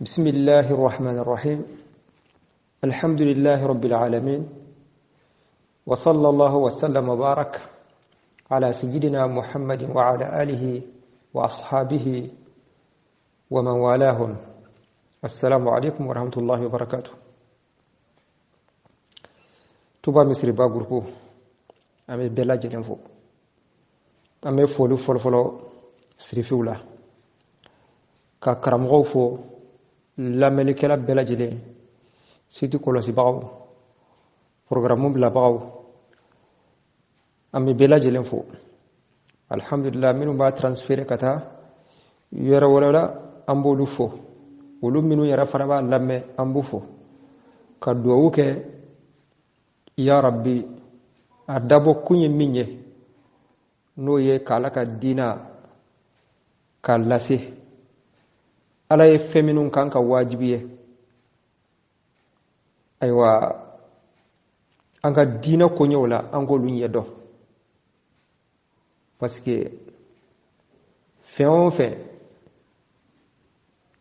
بسم الله الرحمن الرحيم الحمد لله رب العالمين وصلى الله وسلم وبارك على سيدنا محمد وعلى آله وأصحابه ومن والاهم السلام عليكم ورحمة الله وبركاته توبا مصر باغوركو أمي بلا جنفو أمي فولو سريفولا كاكرم غوفو lameli kala bela jele siti kolosi bawo programme bla bawo ami bela jele fo alhamdulillah minu ba transférer kata yara wala ambolu fo wolu minu yara faraba lamme ambu fo ka duwu ke ya rabbi adabo kunye minye no ye kala ka dina kalase ala ye feminun kan ka wajibiye aywa an ka dina konyew la an ko lunye do parce que fɛn o fɛn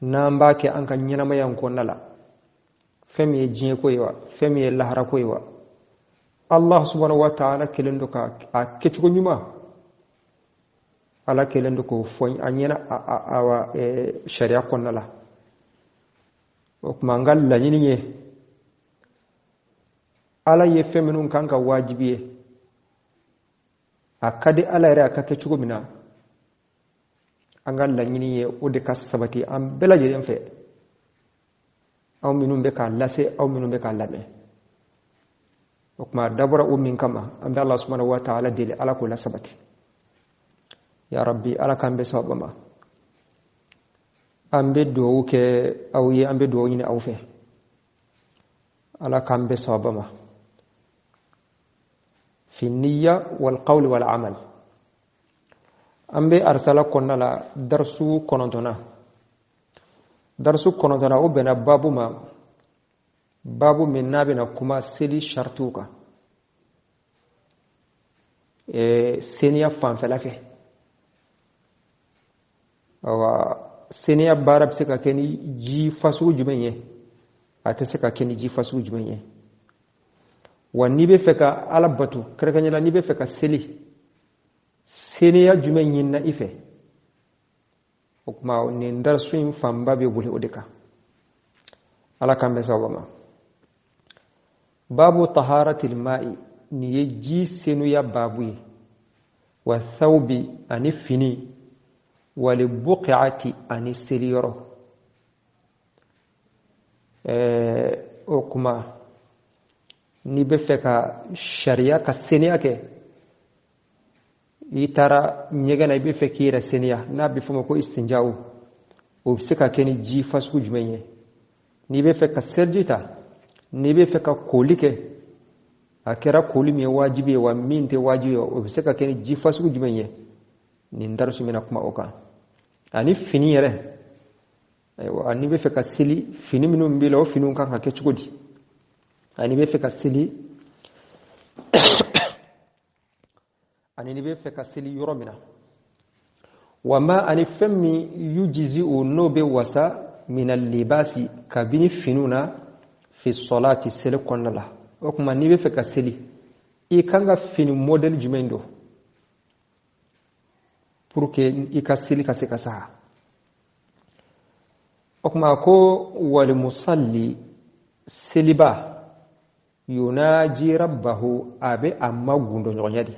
n'an b'a kɛ an ka ɲɛnamaya kɔnɔna la fɛn min ye diɲɛ ko ye wa fɛn min ye lahara ko ye wa Allah subhanahu wa ta'ala kelen do ka a kɛcogo ɲuman ala kelen do ko fo an ɲɛna awa sharia kɔnɔna la o kuma an ka laɲini ye ala ye fɛn minnu kan ka wajibi ye a ka di ala yɛrɛ a ka kɛ cogo min na an ka laɲini ye o de ka sabati an bɛɛ lajɛlen fɛ aw minnu bɛ k'a lase aw minnu bɛ k'a lamɛn o kuma dabɔra o min kama an bɛ Allah subhanahu wa ta'ala deli ala k'o la sabati ya rabbi ala kan be sabama ambe do ke awiye ambe do ɲini aw fɛ ala kan be sabama fi niyya wal qawl wal amal ambe arsala konna la darsu konontona o bena babu min nabina kuma seli shartuka seniya fanfɛla fɛ awa seniya baara bɛ se ka kɛ ni ji fasugu jumɛn ye a tɛ se ka kɛ ni ji fasugu jumɛn ye wa n'i bɛ fɛ ka ala bato kɛrɛnkɛrɛnnenya la n'i bɛ fɛ ka seli seniya jumɛn ɲinina i fɛ o kuma nin darasu in fanba bɛ boli o de kan ala k'an bɛ sababa ma babu taharatil ma'i nin ye ji senuya baabu ye wa thawbi ani fini wali buqi'ati ani seliyoro o kuma ni bɛ fɛ ka sharia ka seniya kɛ i taara ɲɛgɛn i bɛ fɛ k'i yɛrɛ seniya n'a bɛ fɔ ma ko istinja'u o bɛ se ka kɛ ni ji fasugu jumɛn ye n'i bɛ fɛ ka seliji ta n'i bɛ fɛ ka koli kɛ a kɛra koli min ye wajibi ye wa min tɛ wajibi ye o bɛ se ka kɛ ni ji fasugu jumɛn ye nin darasu bɛna kuma o kan ani fini yɛrɛ ayiwa n'i bɛ fɛ ka seli fini minnu b'i la o finiw kan ka kɛ cogo di ani bɛ fɛ ka seli ani n'i bɛ fɛ ka seli yɔrɔ min na wa ma ani fɛn min yujizi o n'o bɛ wasa mina libasi kabini finiw na fi sɔlati seli kɔnɔna la o kuma n'i bɛ fɛ ka seli i kan ka fini modèle jumɛn don pour que i ka seli ka se ka saha o kuma ko wali musalli seliba yunaji rabbahu a bɛ a ma gundo ɲɔgɔnya de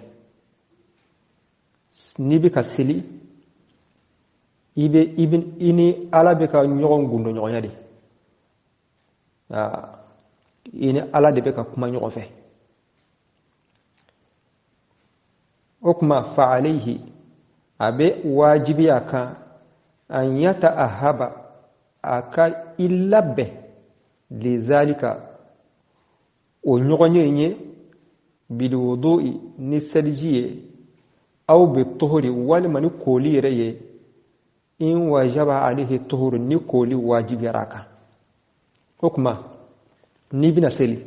n'i bɛ ka seli i ni ala bɛ ka ɲɔgɔn gundo ɲɔgɔnya de i ni ala de bɛ ka kuma ɲɔgɔn fɛ o kuma fa alayhi a bɛ wajibiya kan an yata ahaba a ka i labɛn lizalika o ɲɔgɔnye ye bilwudu'i ni seliji ye aw bi tuhuri walima ni koli yɛrɛ ye in wajaba alayhi tuhuru ni koli wajibiyara kan o kuma n'i bɛna seli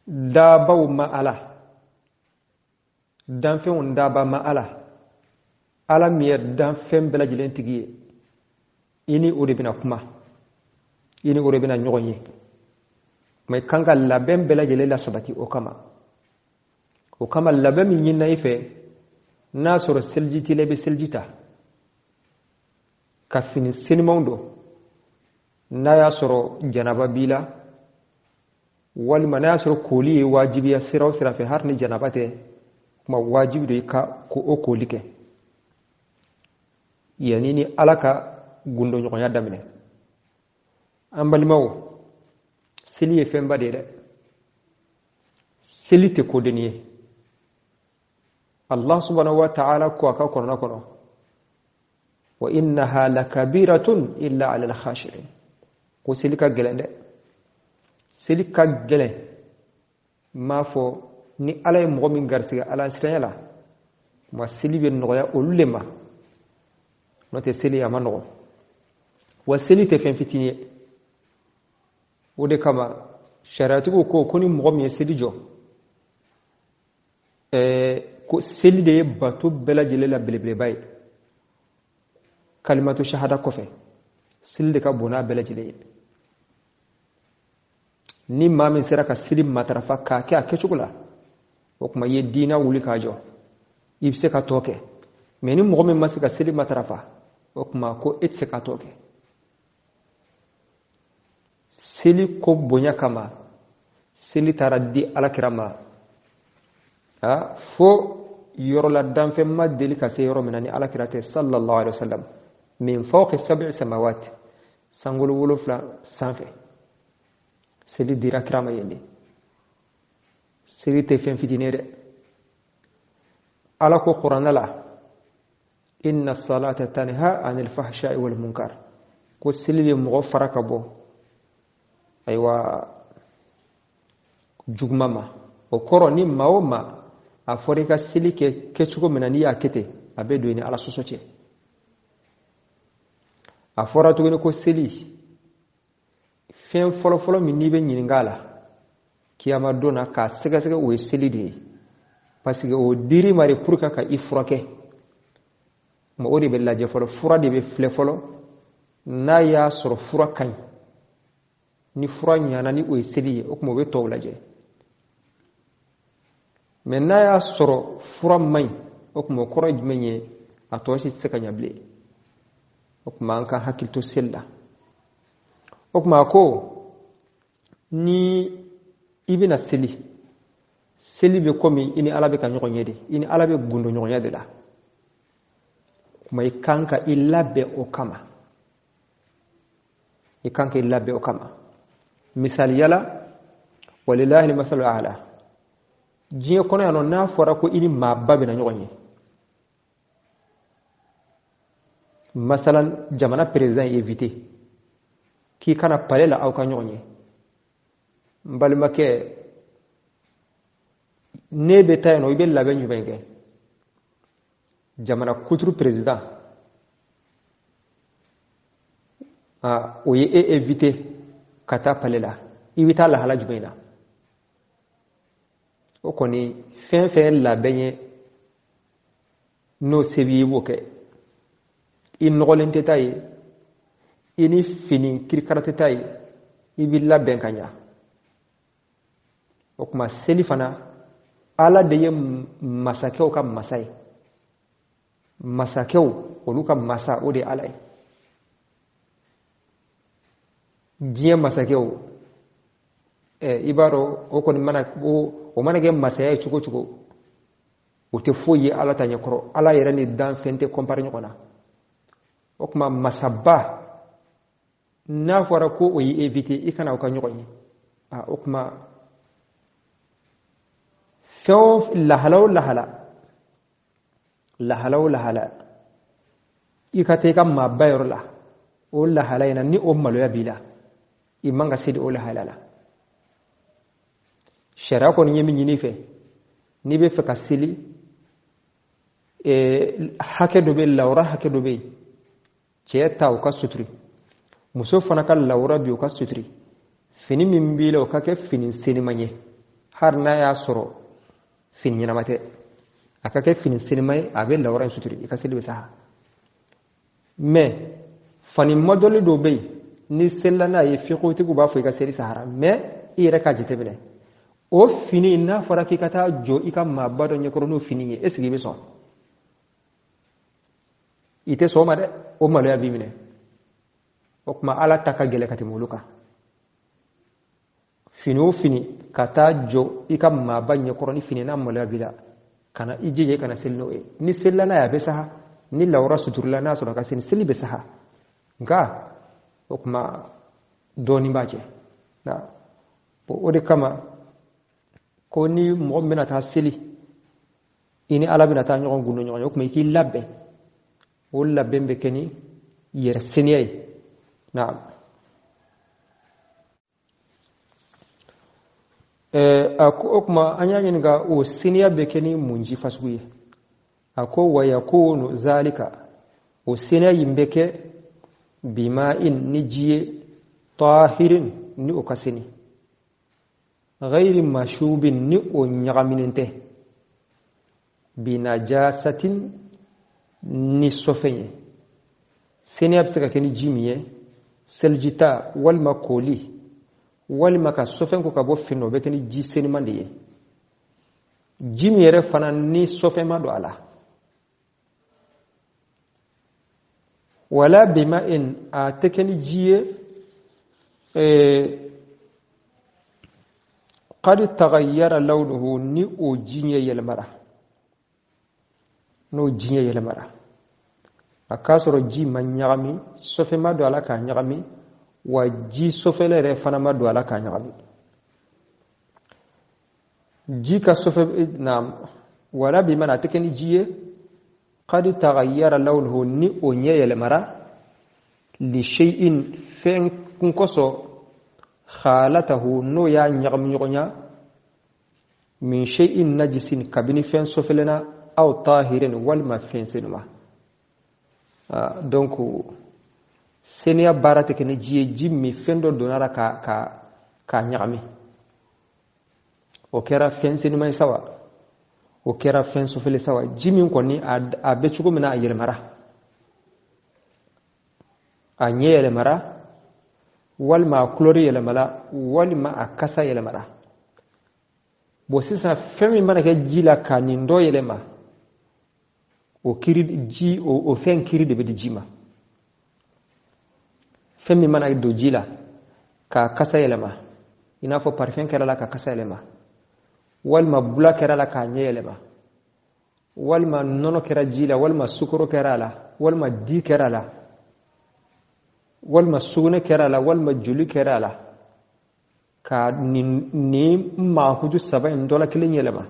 dabaw ma ala danfɛnw daba ma ala ala min ye danfɛn bɛɛ lajɛlen tigi ye ini o de bɛna kuma ini o de bɛna ɲɔgɔn ye mais kan ka labɛn bɛɛ lajɛlen la sabati o kama labɛn min ɲinina i fɛ n'a sɔrɔ seliji t'i la i bɛ seliji ta ka fini senimanw don n'a y'a sɔrɔ janaba b'i la walima n'a y'a sɔrɔ kooli ye wajibiya sira o sira fɛ hali ni janaba tɛ kuma wajibi do i ka o kooli kɛ yanni ni ala ka gundo ɲɔgɔnya daminɛ an balimaw seli ye fɛnba de ye dɛ seli tɛ kodenni ye Allah subhanahu wa ta'ala ko aka kɔnɔna kɔnɔ wa innaha lakabiratun illa ala al-khashirin ko seli ka gɛlɛn dɛ seli ka gɛlɛn m'a fɔ ni ala ye mɔgɔ min garisɛgɛ ala siranya la ma seli bɛ nɔgɔya olu le ma n'o tɛ seli a ma nɔgɔ wa seli tɛ fɛn fitinin ye o de kama sariatigiw ko ni mɔgɔ min ye seli jɔ ko seli de ye bato bɛɛ lajɛlen la belebeleba ye kalimatu shahada kɔfɛ seli de ka bon n'a bɛɛ lajɛlen ye ni maa min sera ka seli matarafa k'a kɛ a kɛcogo la o kuma i ye diina wuli k'a jɔ i bɛ se ka tɔ kɛ mais ni mɔgɔ min ma se ka seli matarafa o kuma ko e tɛ se ka tɔ kɛ seli ko bonya kama seli taara di alakira ma fo yɔrɔ la danfɛn ma deli ka se yɔrɔ min na ni alakira tɛ sallallahu alaihi wasallam min fawqi sab'i samawati sangolo 7 sanfɛ seli dira kira ma yende seli tɛ fɛn fitinin dɛ ala ko qur'ana la inna salata tanha anil fahsha'i wal munkar ko seli bɛ mɔgɔ fara ka bɔ aywa juguma ma o kɔrɔ ni maa o maa a fɔra i ka seli kɛcogo min na n'i y'a kɛ ten a bɛ don i ni ala sɔsɔ cɛ a fɔra tuguni ko seli fɛn fɔlɔfɔlɔ min n'i bɛ ɲininka a la kiyama don na k'a sɛgɛsɛgɛ o ye seli de ye parce que o dir'i ma de pour que ka i furakɛ o de bɛ lajɛ fɔlɔ fura de bɛ filɛ fɔlɔ n'a y'a sɔrɔ fura ka ɲi ni fura ɲana ni o ye seli ye o kuma o bɛ tɔw lajɛ mais n'a y'a sɔrɔ fura man ɲi o kuma o kɔrɔ ye jumɛn ye a tɔ si tɛ se ka ɲɛ bilen o kuma an ka hakili to seli la o kuma ko ni i bɛna seli bɛ komi i ni ala bɛ ka ɲɔgɔn ye de i ni ala bɛ gundo ɲɔgɔnya de la kuma i kan ka i labɛn o kama misaliyala walilahi al-masalu a'la diɲɛ kɔnɔ yan nɔ n'a fɔra ko i ni maaba bɛna ɲɔgɔn ye masalan jamana président ye invité k'i kana palais la aw ka ɲɔgɔn ye n balimakɛ ne bɛ taa yen nɔ i bɛ labɛn jumɛn kɛ jamana kuturu président o ye e invité ka taa palais la i bɛ taa lahala jumɛn na o kɔni fɛn fɛn labɛn ye n'o se b'i b'o kɛ i nɔgɔlen tɛ taa ye i ni fini kirikara tɛ taa ye i b'i labɛn ka ɲa o kuma seli fana ala de ye masakɛw ka masa ye masakɛw olu ka masa o de ye ala ye diɲɛ masakɛw i b'a dɔn o kɔni mana kɛ masaya ye cogo o cogo o tɛ foyi ye ala ta ɲɛkɔrɔ ala yɛrɛ ni danfɛn tɛ compare ɲɔgɔn na o kuma masaba n'a fɔra ko o y'i invité i kana o ka ɲɔgɔn ye o kuma fɛn o lahala o lahala i ka taa i ka maaba yɔrɔ la o lahala in na ni o maloya b'i la i man ka se o lahala la sariya kɔni ye min ɲini fɛ n'i bɛ fɛ ka seli hakɛ dɔ bɛ lawura hakɛ dɔ bɛ yen cɛ ta o ka suturi muso fana ka lawura bi o ka suturi fini min b'i la o ka kɛ fini seniman ye hali n'a y'a sɔrɔ fini ɲɛnama tɛ a ka kɛ fini seniman ye a bɛ lawura in suturi i ka seli bɛ sa mais fani modoli do be ni sellana ye fiqoti ku ba fo ka seri sahara mais ire ka jete bele o fini na fara ki kata jo ika mabado nyekoro no fini e sigi be so ite so ma de o malo ya bimine o kuma ala taka gele kati muluka fini kata jo ika mabanye koroni fini na malo ya bila kana ijije kana selno e ni sellana ya besaha ni lawra suturla na so ka sen seli besaha nga o kuma doni baje na o de kama ko ni mo mena ta seli ini ala bina ta nyon gunu nyon o kuma ki labbe o labbe be keni yer seniyai na ako kuma anyanya nga o seniya be keni munji fasuye ako wa yakunu zalika o seniya yimbeke bima in nijiye tahirin ni o kasini غير مشوب ni o nyagaminente binajasatin ni sofenye seniya bisaka keni jimiye seljita wal makoli wal maka sofen ko kabo fino be keni ji seni mandiye jimiyere fana ni sofen ma do ala wala bima in a tekeni jiye قد تغير لونه ni o jinye yelmara no jinye yelmara akasoro ji manyagami sofe ma do ala ka nyagami wa ji sofe le fana ma do ala ka nyagami ji ka sofe nam wala bi mana tekeni jiye qad taghayyara lawnuhu ni o nye yelmara li shay'in fen kunkoso khalatahu no ya nyagam nyonya min shay'in najisin kabini fen sofelena aw tahirin wal ma fen senuma donc senia barate ken jiye jimmi fendo donara ka nyagami o kera fen senuma sawa o kera fen sofele sawa jimmi ko ni a be chugo mina ayel mara a nyele mara walma chlori yele mala walma akasa yele mala bo sisa femi mana ke jila kanindo yele ma o kiri ji o fen kiri de be jima femi mana do jila ka kasa yele ma ina fo parfum kera la ka kasa yele ma walma bula kera la ka nyele ma walma nono kera jila walma sukuro kera la walma di kera la walma sugune kerala walma juli kerala ka ni ma huju saba ndola kilin yelema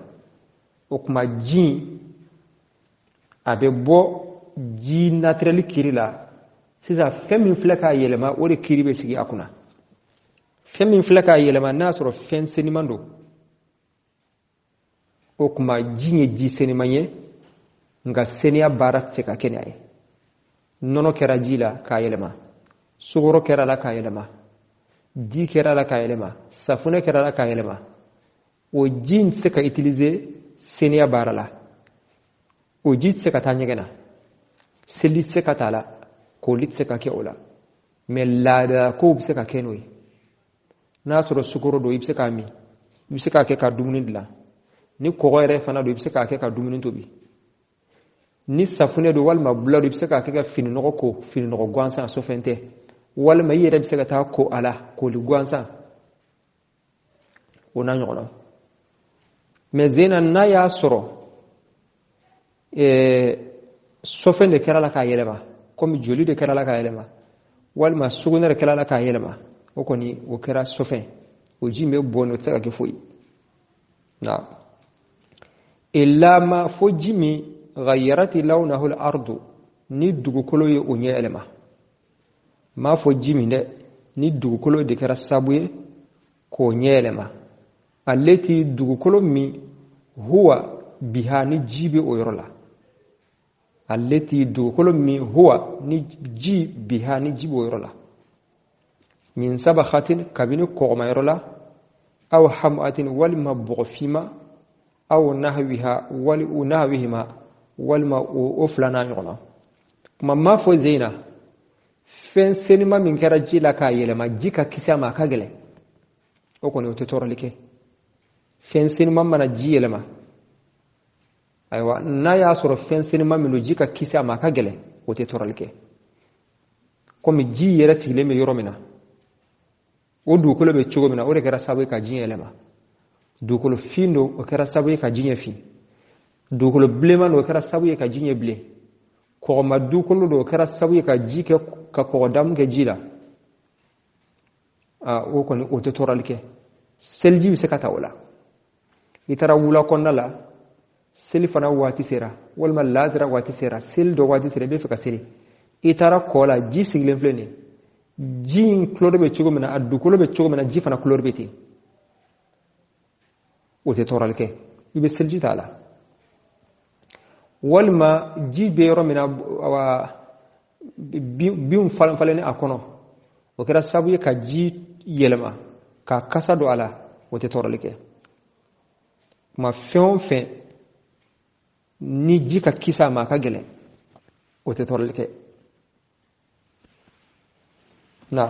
o kuma ji abe bo ji naturally kirila siza femin flaka yelema o de kiribe sigi akuna femin flaka yelema na soro fen senimando o kuma ji senimanye nga senia barat se ka kenai nono kerajila ka yelema suguro kera la kayelema di kera la kayelema safune kera la kayelema o jin se ka utiliser senia barala o jit se ka tanyegena selit se ka tala ko lit se ka ke ola mais la ko se ka kenoi na soro suguro do ibse ka mi ibse ka ke ka dumuni dila ni ko gore fana do ibse ka ke ka dumuni tobi ni safune do walma bulado ibse ka ke ka fini no ko fini no gwansa so fente wal ma yere bisaka ta ko ala ko ligwansa ona nyono mais zena na ya soro sofen de kera la ka yelema comme joli de kera la ka yelema wal ma suguna de kera la ka yelema o koni o kera sofen o jime bono tsaka ke foi na illa ma fojimi ghayyarati lawnahu al-ardu ni dugu kolo ye o nye elema ma fo jimi de ni dugukolo de kera sabuye ko nyelema allati dugukolo mi huwa biha ni jibe o yorola allati dugukolo mi huwa ni ji biha ni jibe o yorola min sabakhatin kabini ko ma yorola aw hamatin wal mabghfima aw nahwiha wal unahwihima wal ma uflana yorola ma fo zeina fen senima min kera jila ka yelema jika kisa ma ka gele o ko ne to toralike fen senima mana ji yelema aywa na ya soro fen senima min jika kisa ma ka gele o te toralike komi ji yera tigile me yoromina o dukolo be chogo mina o re kera sabu ka ji yelema dukolo findo o kera sabu ka ji fi dukolo bleman o kera sabu ka ji ble ko ma dukolo do kera sabu ka ji ka ko dam ke jila o ko ni o te toralike selji bi se kata wala itara wula konnala sel fana wati sera walma ladra wati sera sel do wati sera be faka seri itara kola ji siglen fleni ji clore be chugo mena addu kolo be chugo mena ji fana clore be ti o te toralike ibe selji tala walma ji be ro mena wa bium falan falene akono o kera sabu ka ji yelema ka kasa do ala o te toralike ma fe ni ji ka kisa ma ka gele o te toralike na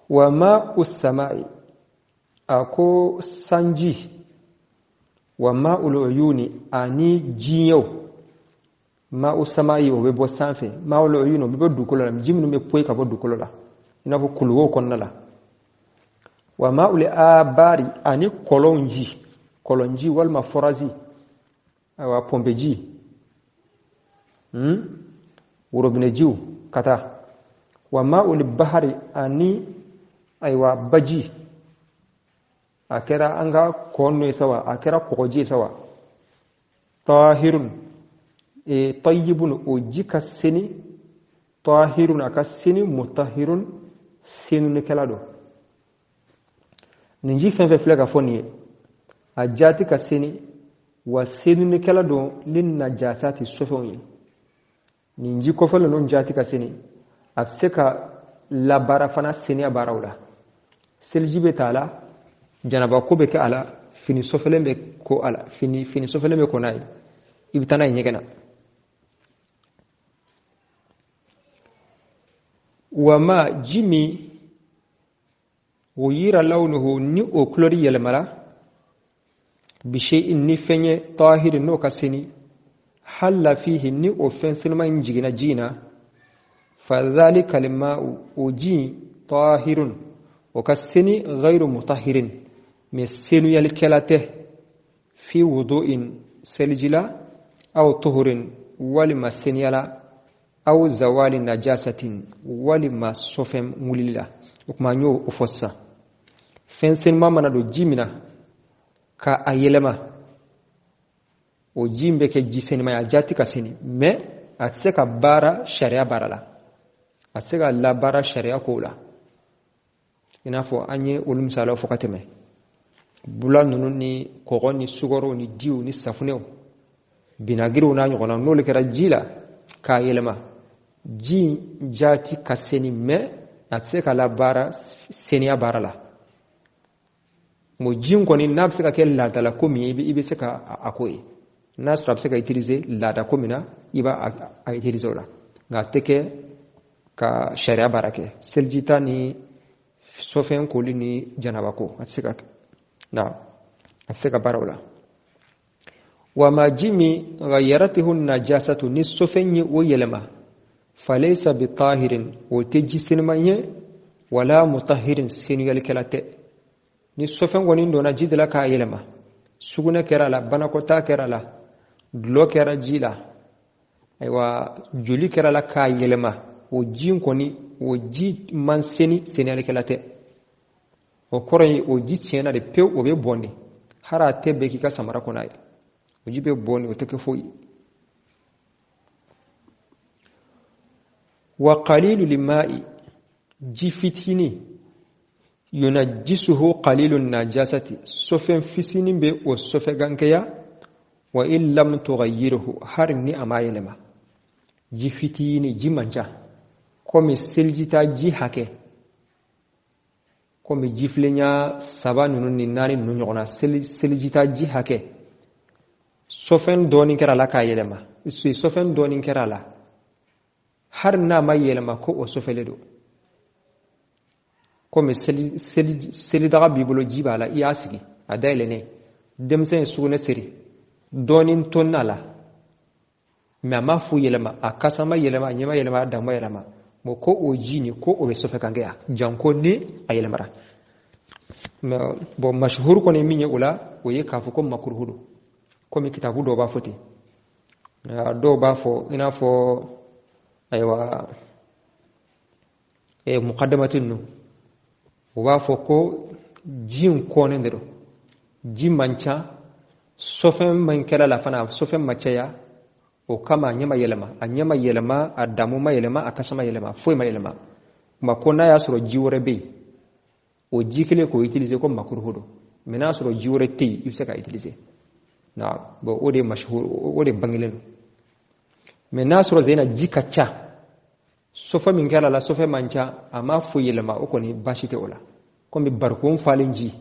wa ma'u samai ako sanji wa ma'ul uyuni ani jiyo ma'u samai o be bo sanfe ma'ul uyuni o be bo dukolo la jimnu me poy ka bo dukolo la ina ko kulwo konnala wa ma'ul abari ani kolonji wal maforazi awa pombeji urobnejiu kata wa ma'ul bahari ani aywa baji akera anga konno sawa akera kogoji sawa tahirun tayyibun ujika sini tahirun akasini mutahhirun sinu kelado ninji fenfe flega foniye ajati ka sini wa sinu kelado lin najasati sofoni ninji ko fele non jati ka sini afseka la barafana sini abarawla seljibe tala janaba ko be ka ala fini sofele be ko ala fini sofele be ko nay ibtana nyegena wama jimi ويرى لونه ني اوكلوري يلمرا بشيء ني فني طاهر نو كسني حل فيه ني اوفنسن ما نجينا جينا فذلك الماء وجي طاهر وكسني غير مطهر مسن يلكلاته في وضوء سلجلا او طهر ولما سنيلا او زوال نجاسه ولما صفم مللا وكما نيو افوسا fensen mamana do jimina ka ayelema o jimbe ke jiseni ma jati ka sini me atseka bara sharia barala atseka la bara sharia ko la inafo anye ulum sala fo kateme bula nunu ni kogo ni sugoro ni diu ni safuneo binagiru na nyona no le kera jila ka ayelema ji jati ka seni me atseka la bara senia barala mo jinko ni nafsi ka kel la dala ko mi ibe se ka akoy nasra se ka utiliser la da ko mina iba a utiliser la nga teke ka sharia barake seljita ni sofen ko ni janaba ko atsika na atsika barawla wa ma jimi ghayaratuhu najasatu ni sofen ni o yelema falaysa bitahirin o tejisin manye wala mutahhirin siniyal kalate ni sofen woni ndona jidla ka yelema suguna kerala banakota kerala dlo kera jila aywa juli kerala ka yelema o jin koni o ji man seni ale kelate o koray o ji tiena de pew o be bonni hara tebe ki ka samara konay o ji be bonni o teke foyi wa qalilul lima'i ji fitini yunajjisuhu qalilun najasati sofen fisini be o sofe gankeya wa in lam tughayyirhu harni amayelema ji fitini ji manja komi seljita ji hake komi jiflenya saba nunu ni nani nunu nyogona seljita ji hake sofen doni kera la kayelema isi sofen doni kera la har na ma yelma ko o sofele do comme seli daga bibolo jibala iya sigi adaile ne demsen sugune seri donin tonnala ma fu yelma akasama yelma nyema yelma dama yelma mo ko o jini ko o sofe kangea janko ne ayelmara bo mashhur ko ne minye ula o ye kafu ko makruhudo comme kitabu do ba foti do ba fo ina fo aywa muqaddamatin nu wa fo ko jin ko ne ndo jin mancha sofen man kala la fana sofen machaya o kama nyama yelema anyama yelema adamu ma yelema akasama yelema foi ma yelema ma kona ya soro jiwore be o jikile ko utiliser comme makruhudo mena soro jiwore tei il saka utiliser na bo ode mashhur ode bangilen mena soro zaina jikacha sofa min kala la sofa mancha ama foi yelema o ko ni bashite ola comme barkon falinji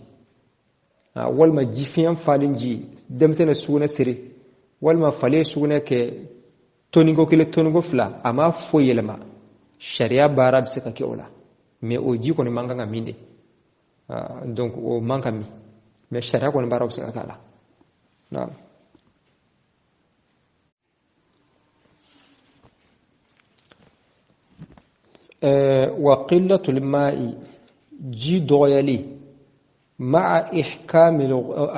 walma jifiyan falinji demtene suguna siri walma fale suguna ke tonigo kile tonigo fla ama fo yelema sharia bara bi seka ke ola mais o ji ko ni manga ngaminde donc o manga mi mais sharia ko ni bara bi seka kala na wa qillatul ma'i ji doyali مع إحكام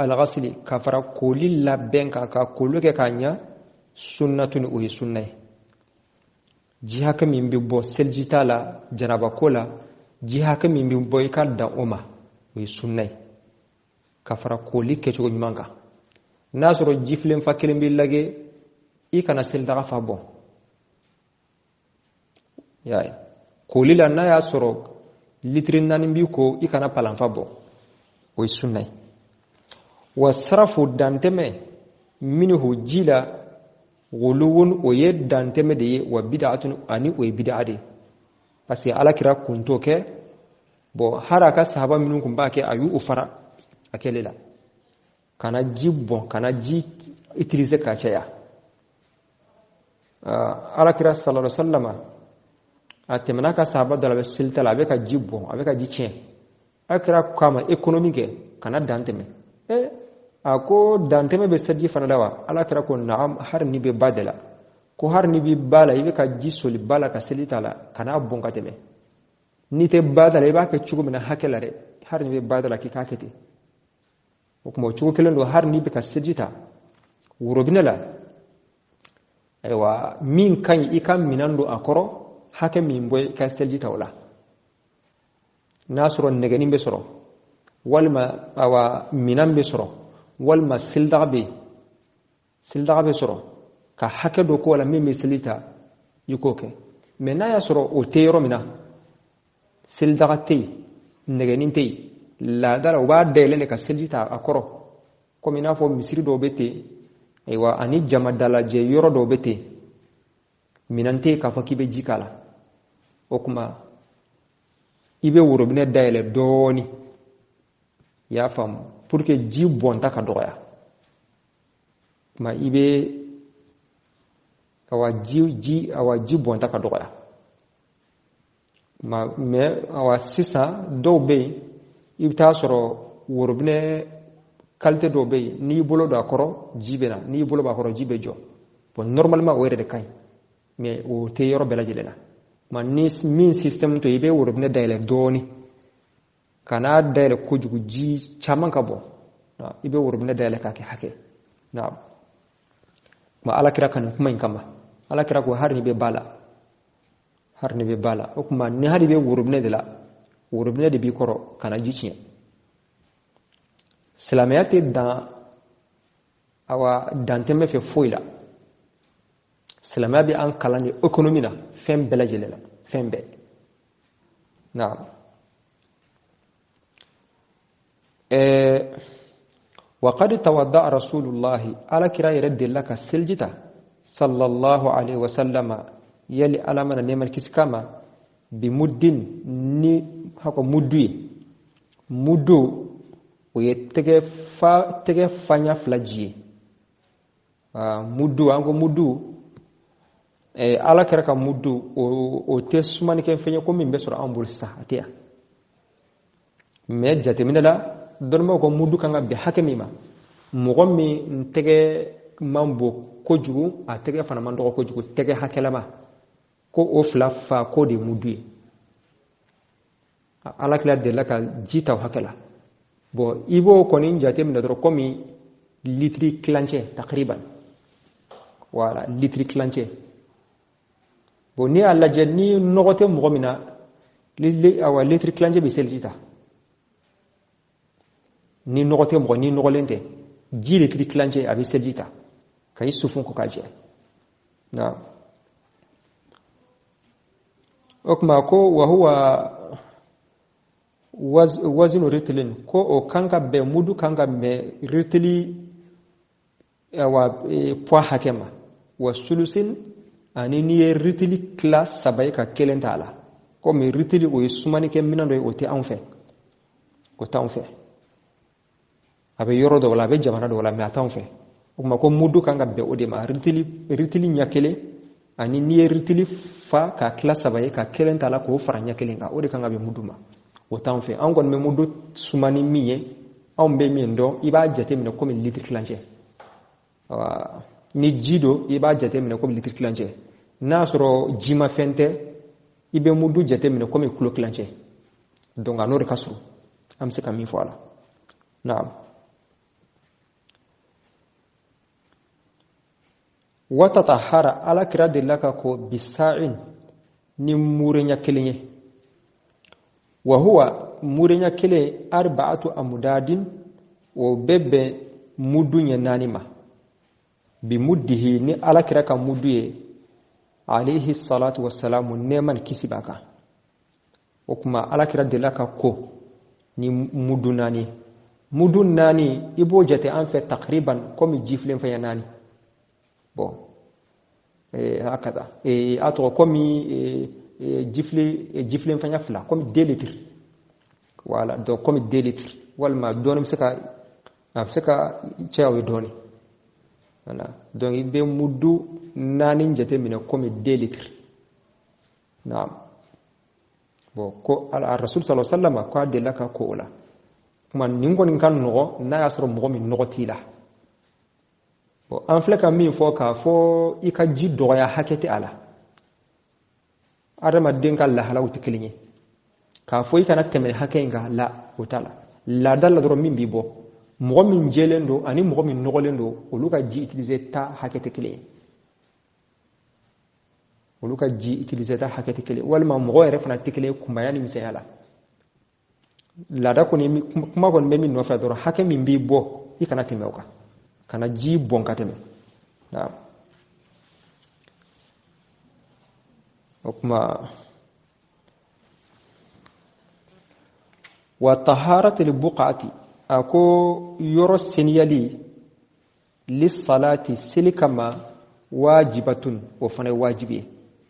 الغسل كفر كل لبن ككل كانيا سنة وهي سنة جهة كمين بيبو سلجتالا جنابا كولا جهة كمين بيبو يكال دا أمة وهي سنة كفر كل كتشو نمانغا ناسرو جفلين فاكلين بالله إيكانا سلدغا فابو ياي كل لنا ياسرو لترين نانبيوكو إيكانا پلان فابو وي سنة وصرف دانتمه منه جيلا غلوون ويد دانتمه دي وبدعة أني وبدعة دي بس على كرا كنتو كه بو حركة صحابة منكم باكي أيو أفرا أكللا كان جيبون كان جي إتريزة كاشيا على كرا صلى الله عليه وسلم أتمنى كصحابة دلوا سلطة لابك جيبون أبك جيشين akira kama economique kana danteme ako danteme be sadji fana dawa ala kira ko naam har ni be badala ko har ni bi bala ibe ka jisoli bala ka selitala kana bonka teme ni te badala iba ka chugo mena hakela re har ni be badala ki kakete ko mo chugo kelendo har ni be ka sejita wurobinala aywa min kan ikam minando akoro hake min boy ka sejita wala nasro neganin be soro walma awa minan be soro walma sildabe soro ka hake do ko la mimi silita yukoke mena ya soro o teyro mina sildagate neganin tey la dara wa dele ka silita akoro ko mina fo misiri do bete aywa ani jamadala je yoro do bete minante ka fakibe jikala okuma ibe wurubine dayele doni ya fam pour que ji bonta ka doya ma ibe awa ji bonta ka doya ma me awa sisa do be ibta soro wurubine qualité do be ni bolo do akoro jibena ni bolo ba akoro jibe jo bon normalement wéré de kay mais o te yoro bela jelena man ni min system to ibe wurubne dayele doni kana dayele kujugu ji chaman ka bo na ibe wurubne dayele ka ke hake na ma ala kira kan kuma kama ala kira ko har ni be bala o kuma ni har be wurubne de bi koro kana ji chi salamiyate da awa danteme fe foila salama bi an kalani economy na fem belajelela fembe na وقد تودع رسول الله على كرا يرد لك سلجتا صلى الله عليه وسلم يلي على من نيمن كسكما بمدين ني هكو مدو ويتجه فانيا فلاجي مدو انغو مدو ala kɛra ka mudu o tɛ sumani kɛ fɛn ye ko min bɛ sɔrɔ an bolo sisan a tɛ yan mais jateminɛ la dɔnnibaaw ko mudu kan ka bɛn hakɛ min ma mɔgɔ min tɛgɛ man bon kojugu a tɛgɛ fana man dɔgɔ kojugu tɛgɛ hakɛlama ko o fila fa ko de mudu ye ala kila delila ka ji ta o hakɛ la bon i b'o kɔni jateminɛ dɔrɔn komi litiri kilancɛ takriban voilà litiri kilancɛ bon ni y'a lajɛ ni nɔgɔ tɛ mɔgɔ min na litiri kilancɛ bɛ seliji ta ni nɔgɔ tɛ mɔgɔ ni nɔgɔlen tɛ ji litiri kilancɛ a bɛ seliji ta ka i sufun ko k'a jɛ na o tuma ko wa huwa wazinu ritlin ko o kan ka bɛn mudu kan ka bɛn ritili poids hakɛ ma wa sulusin ani n'i ye ritili tila saba ye ka kelen t'a la komi ritili o ye sumani kɛ minɛn dɔ ye o tɛ anw fɛ o t'anw fɛ a bɛ yɔrɔ dɔw la a bɛ jamana dɔw la mais a t'anw fɛ o tuma ko mudu kan ka bɛn o de ma ritili ɲɛ kelen ani n'i ye ritili fa ka tila saba ye ka kelen t'a la k'o fara ɲɛ kelen kan o de kan ka bɛn mudu ma o t'anw fɛ anw kɔni bɛ mudu sumani min ye anw bɛ min dɔn i b'a jateminɛ komi litiri kilancɛ ni ji don i b'a jateminɛ komi litiri kilancɛ n'a sɔrɔ jimafɛn tɛ i bɛ mudu jateminɛ komi kulo kilancɛ donc a n'o de ka surun an bɛ se ka min fɔ a la naam watatahara ala kira delila ka ko bisa'in ni murenya kelen ye wa huwa murenya kelen arba'atu amudadin o bɛ bɛn mudu ɲɛ naani ma bi muddihi ni ala kira ka mudu ye alayhi salatu wassalamu neman kisi b'a kan o kuma ala kira delila ka ko ni mudu naani i b'o jate an fɛ takriban komi jifilen fɛn naani bon hakaza a tɔgɔ komi jifilen fɛn fila komi 2 litres voilà donc komi 2 litres walima dɔɔni a bɛ se ka caya o ye dɔɔni voilà donc i bɛ mudu naani jateminɛ komi 2 litres naam bon ko rasul sallallahu alaihi wasallam ko a delila ka ko o la kuma nin kɔni ka nɔgɔ n'a y'a sɔrɔ mɔgɔ min nɔgɔ t'i la bon an filɛ ka min fɔ k'a fɔ i ka ji dɔgɔya hakɛ tɛ a la adamaden ka lahalaw tɛ kelen ye k'a fɔ i kana tɛmɛ hakɛ in kan la o t'a la laada la dɔrɔn min b'i bɔ mɔgɔ min jɛlen don ani mɔgɔ min nɔgɔlen don olu ka ji utiliser ta hakɛ tɛ kelen ye olu ka ji utiliser ta hakɛ tɛ kelen walima mɔgɔ yɛrɛ fana tɛ kelen kunbaya ni misɛnya la laada kɔni kuma kɔni bɛ min nɔfɛ dɔrɔn hakɛ min b'i bɔ i kana tɛmɛ o kan kana ji bɔn ka tɛmɛ naam o kuma wa taharatul buqati ako yɔrɔ seniyali lissalati seli kama wajibatun o fana ye wajibi ye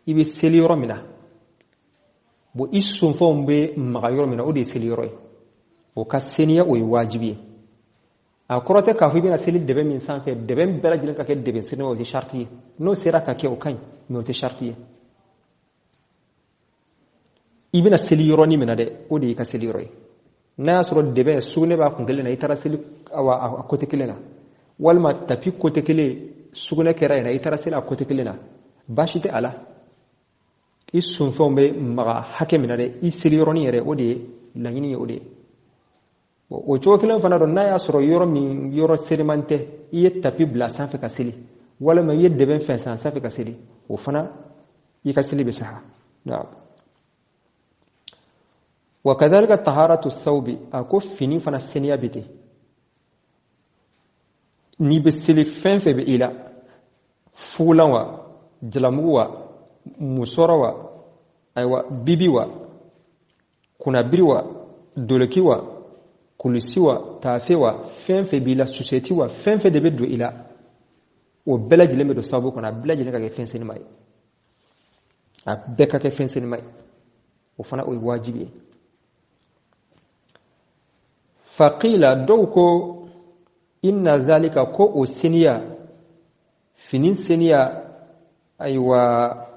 i bɛ seli yɔrɔ min na bon i sonfɛnw bɛ maga yɔrɔ min na o de ye seli yɔrɔ ye o ka seniya o ye wajibi ye a kɔrɔ tɛ k'a fɔ i bɛna seli dɛbɛ min sanfɛ dɛbɛ bɛɛ lajɛlen ka kɛ dɛbɛ seni o tɛ sariti ye n'o sera ka kɛ o ka ɲi mais o tɛ sariti ye i bɛna seli yɔrɔnin min na dɛ o de y'i ka seli yɔrɔ ye n'a y'a sɔrɔ dɛbɛ sugunɛ b'a kun kelen na i taara seli a côté kelen na walima tapi côté kelen sugunɛ kɛra yen na i taara seli a côté kelen na baasi tɛ a la i sonfɛnw bɛ maga hakɛ min na dɛ i seli yɔrɔnin yɛrɛ o de ye laɲini ye o de ye o cogo kelen fana dɔn n'a y'a sɔrɔ yɔrɔ seriman tɛ i ye tapi bila sanfɛ ka seli walima i ye dɛbɛ fɛn san sanfɛ ka seli o fana i ka seli bɛ saha naam wa kadhalika taharatu thawbi ako fini fana seniya bɛ ten n'i bɛ seli fɛn fɛn bɛ i la fugulan wa jalamugu wa musɔrɔ wa ayiwa bibi wa kunnabiri wa doloki wa kulusi wa taafe wa fɛn fɛn b'i la susɛti wa fɛn fɛn de bɛ don i la o bɛɛ lajɛlen bɛ don sababu kɔnɔ a bɛɛ lajɛlen ka kɛ fɛn senima ye a bɛɛ ka kɛ fɛn senima ye o fana o ye wajibi ye faqila dɔw ko inna zalika ko o seniya fini seniya aywa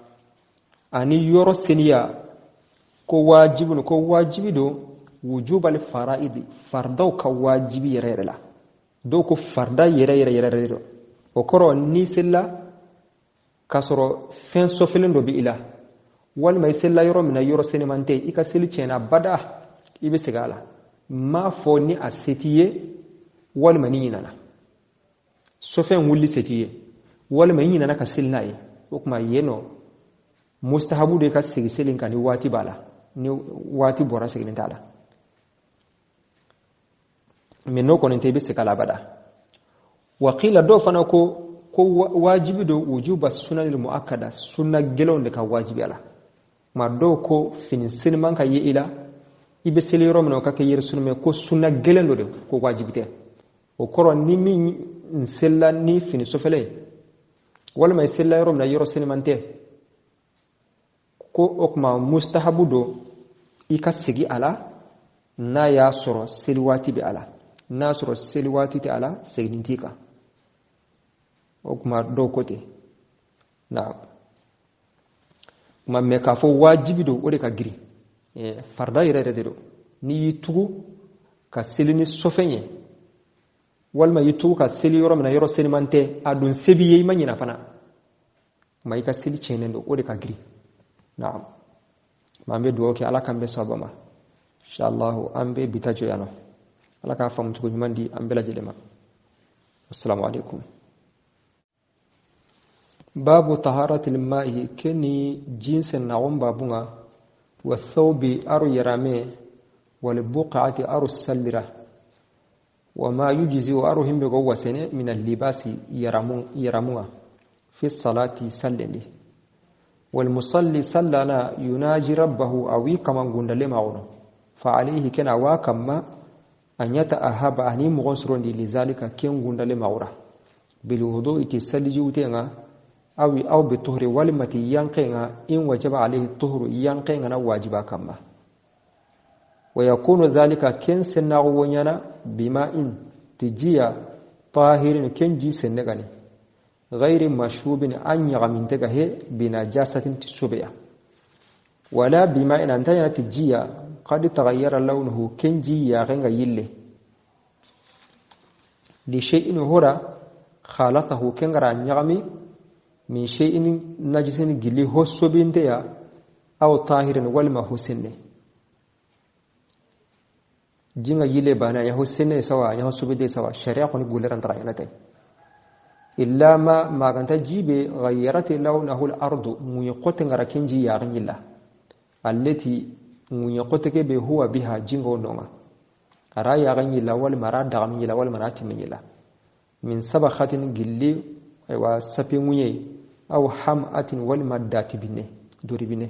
ani yoro seniya ko wajibi do wujubal fara'id fardaw ka wajibi yere la do ko farda yere do o koro ni sella kasoro fen sofelen do bi ila wal may sella yoro mina yoro senimante ika seli cena bada ibe sigala ma fo ni asetiye wal mani nana sofen wulli setiye wal mani nana ka silnaye ko kuma yeno mustahabu de ka sigi selin kan wati bala ni wati bora sigin tala minno ko nte be sigala bada wa qila do fana ko wajibi do wujuba sunanil muakkada sunna gelon de ka wajibi ala ma do ko fin sinman ka ila ibe seli romno ka ke yer sunme ko sunna gelen do de ko wajibi te o koro ni mi sella ni fin sofele wala may sella romna yero sinmante ko okma mustahabu do ikasigi ala na ya soro selwati bi ala na soro selwati ti ala segnintika okma do kote na ma me ka fo wajibi do ode ka giri farda yere de do ni yitugu ka selini sofenye walma yitugu ka seli yoro na yoro senimante adun sebi yey manyina fana may ka seli chenendo ode ka giri na'am mambe do ke ala kambe sabama inshallah ambe bitajo yano ala ka famu tugo nyimandi ambe la jedema assalamu alaikum babu taharatil ma'i keni jinsin na'um babunga wasawbi aru yarame wal buqati aru sallira wama yujzi aru himbe go wasene min al libasi yaramunga fi salati sallini wal musalli sallana yunaji rabbahu awi kaman gundale ma'uno fa alayhi kana wa kamma an yata'ahaba ani mughsirun lizalika ken gundale ma'ura bil wudu'i tisalli utenga aw bi tuhri walimati yanqinga in wajaba alayhi tuhru yanqinga na wajiba kamma wa yakunu dhalika ken sanna wonyana bima in tijiya tahirin ken ji sennegani غير مشوب أن يغمن تجاه بنجاسة تسبيا ولا بما إن أنتنا تجيا قد تغير لونه كنجي يغنغ يله لشيء هرا خالطه كنغرا نغمي من شيء نجس جلي هو سبين تيا أو طاهر والما حسن جينا يله بانا يهو سنة سوا يهو سبين سوا شريعة كوني غولران تراينته إلا ما كانت جيبه غيرت لونه الأرض ميقوت غركنجي يارنيلا التي ميقوتك به هو بها جينغو نوما أرى يارنيلا والمرا دغميلا والمرا تميلا من سبخة جلي وسبيمي أو حمأة والمدات بنه دوري بنه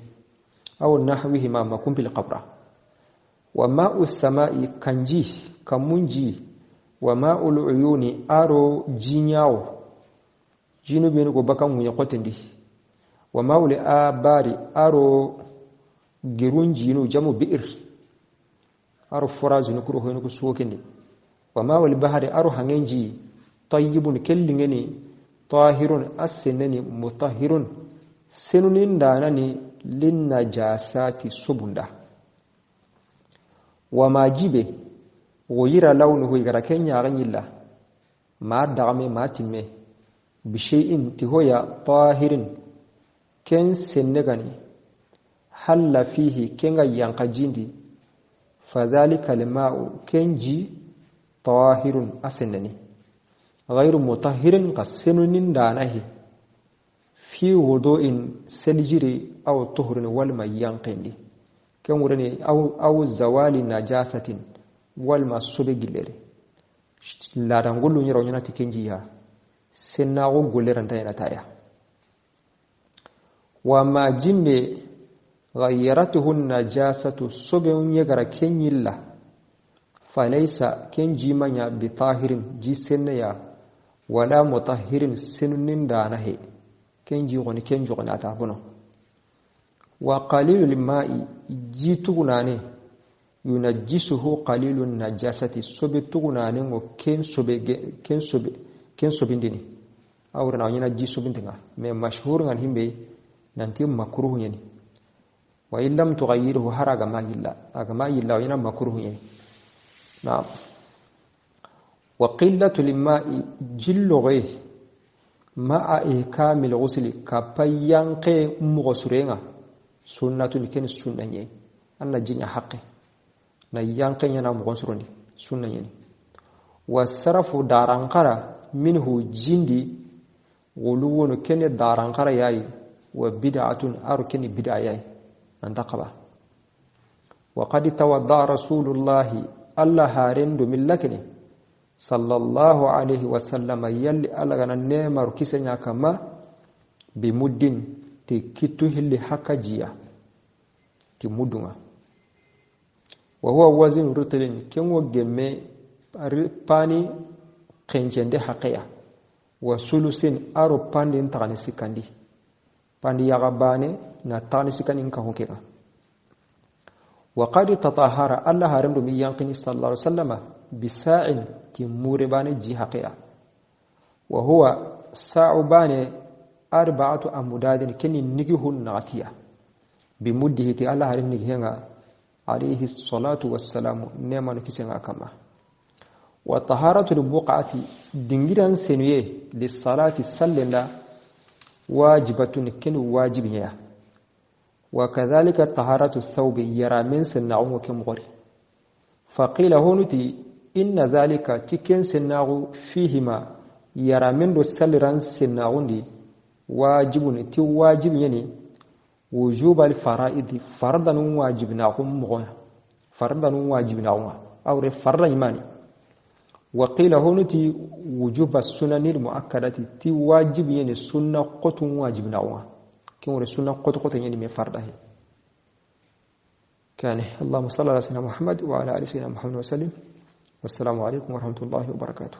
أو نحوهما ما كن بالقبرة وماء السماء كنجي كمنجي وماء العيون أرو جينياو jinu benu go bakan munya qotendi wa mawli abari aro gerun jinu jamu bi'r aro forazu no kuro hono ko suwokendi wa mawli bahari aro hangenji tayyibun kellingeni tahirun as-sinani mutahhirun senunin danani lin najasati subunda wa majibe goyira lawnuhu igara kenya ganyilla ma dagame ma timme بشيء تهويا طاهر كن سنغني حل فيه كن ينقجيندي فذلك الماء كنجي طاهر أسنني غير مطهر قسنن دانه في وضوء سلجري أو طهر والما ينقندي كن ورني أو زوال نجاسة والما سبق لري لا نقول نيرونينا تكنجيها sennago golleranta yana taya wa ma jimbe ghayyaratuhu najasatu sobun yagara kenyilla falaysa kenji manya bi tahirin ji sennaya wala mutahhirin sunnin danahe kenji goni kenji gona ta buno wa qalilul ma'i jitugunane yunajjisuhu qalilun najasati sobe tugunane ngo ken sobindini awrena nyina jisu bintinga me mashhur ngal himbe nanti makruh yani wa illam tughayyiruhu haraga ma yilla yana makruh yani na'am wa qillatu limma'i jillu ghayr ma'a ihkamil ghusl kapayanqe mughsurenga sunnatun ken sunnanye alla jinya haqqi na yanqe yana mughsuruni sunnanye wa sarafu daranqara minhu jindi guluwun ken daranqara yayi wa bid'atun arkin bid'a yayi antaqaba wa qad tawadda rasulullahi alla harindu millakini sallallahu alaihi wasallam yalli alagana nemar kisanya kama bi muddin ti kitu hilli hakajiya ti mudunga wa huwa wazin rutlin kenwo gemme pani kenjende haqiya wa sulusin aro pandin tani sikandi pandi yagabane na tani sikani nka hokeka wa qad tatahara alla harindu mi yanqini sallallahu alaihi wasallam bisa'in timure bane ji haqiya wa huwa sa'u bane arba'atu amudadin kini nigihun natiya bi muddihi ti Allah harin nigihenga alayhi salatu wassalamu neman kisenga kama wa taharatu albuqati dingiran senuye lis salati sallenda wajibatun kin wajibiya wa kadhalika taharatu thawbi yara min sana'u kam qori faqila hunuti inna zalika cikin sinagu fihima yara min do saliran sinagundi wajibun ti wajibi ne wujubal fara'id fardan wajibnahum mughna fardan wajibnahum awre fardan imani wa qila hunuti wujubas sunanil muakkadati ti wajibi ne sunna qotun wajibnahum kin wore sunna qotun ne me fardahi كان اللهم صل على سيدنا محمد وعلى ال سيدنا محمد وسلم والسلام عليكم ورحمة الله وبركاته.